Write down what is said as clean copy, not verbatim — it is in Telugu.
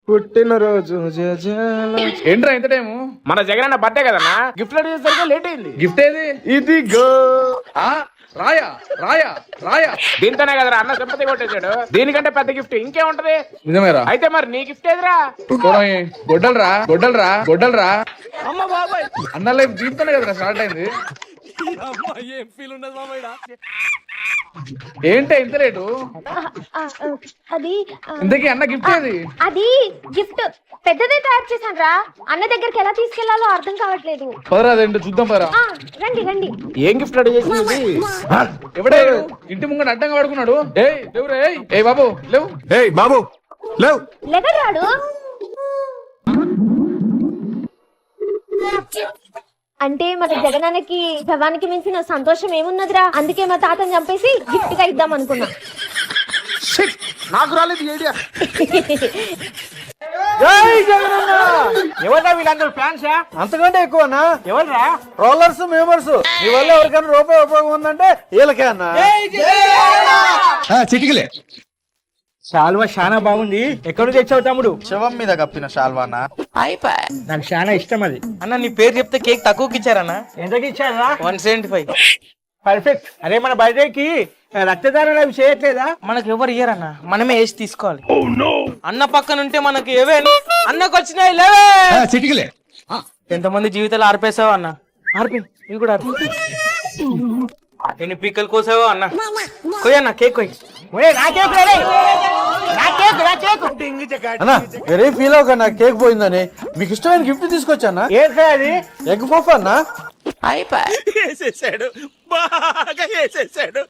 పుట్టినరోజు ఏంట్రా ఇంత టైము? మన జగన్ అన్న బర్త్డే కదన్నా, గిఫ్ట్ రెడీ చేసరికి లేట్ అయింది. గిఫ్ట్ ఏది? ఇదిగో. ఆ రాయా రాయా రాయా. దీంతోనే కదరా అన్న సింపతి కొట్టేశాడు. దీనికంటే పెద్ద గిఫ్ట్ ఇంకేముంటది? నిజమేరా. అయితే మరి నీ గిఫ్ట్ ఏదిరా? గొడ్డలరా గొడ్డలరా గొడ్డలరా. అమ్మ బాబాయ్, అన్న లైఫ్ దీంతోనే కదరా స్టార్ట్ అయింది. ఏంటి ఇంత రేటు? అది ఇంతకీ అన్న గిఫ్ట్ ఏది? అది గిఫ్ట్ పెద్దదే తయారు చేశాను రా. అన్న దగ్గరికి ఎలా తీసుకెళ్లాలో అర్థం కావట్లేదు. పరా అదేంటో చూద్దాం పరా. రండి రండి. ఏం గిఫ్ట్ రెడీ చేసింది? ఎవడే ఇంటి ముంగట అడ్డంగా వాడుకున్నాడు? ఏ బాబు లేవు. ఏయ్ బాబు లేవు. లెగరాడు. అంటే మన జగనానికి శవానికి మించిన సంతోషం ఏమున్నదిరా. అందుకే మా తాతని చంపేసి గిఫ్ట్ గా ఇద్దాం అనుకున్నా. నాకు రాలేదు ఈ ఐడియా. ఎవరా వీళ్ళందరూ ఫ్యాన్సా? అంతకంటే ఎక్కువనా? ఎవరా? Rollers memers. నీ వల్ల ఎవరికైనా రూపాయి ఉపయోగం ఉందంటే వీళ్ళకే అన్నా. చిటికలే. శాల్వా చాలా బాగుంది. ఎక్కడ తెచ్చావు తమ్ముడు? శవం మీద కప్పిన శాల్వానా? నాకు చాలా ఇష్టం అది. అన్న నీ పేరు చెప్తే కేక్ తక్కువకి ఇచ్చారన్న. ఎంతకి ఇచ్చారా? 175. పర్ఫెక్ట్. అరే మన బర్త్డేకి రక్తదానం అవి చేయట్లేదా? మనకు ఎవరు ఇయ్యరన్న, మనమే వేసి తీసుకోవాలి. అన్న పక్కన ఉంటే మనకి అన్నకు వచ్చినాయి లేవే. చిటికలే. ఎంతమంది జీవితాలు ఆర్పేసావా అన్న? ఆర్పి ఇవి కూడా ఆర్పి. ఎన్ని పీకలు కోసావో అన్న. కొయ్యన్న కేక్ కొయ్యి. అన్నా వెరీ ఫీల్ అవ్వక నా కేక్ పోయిందని. మీకు ఇష్టమైన గిఫ్ట్ తీసుకొచ్చానా? ఏంటి అది? ఎగ్ పఫ్ అన్నా. అయిపోయి.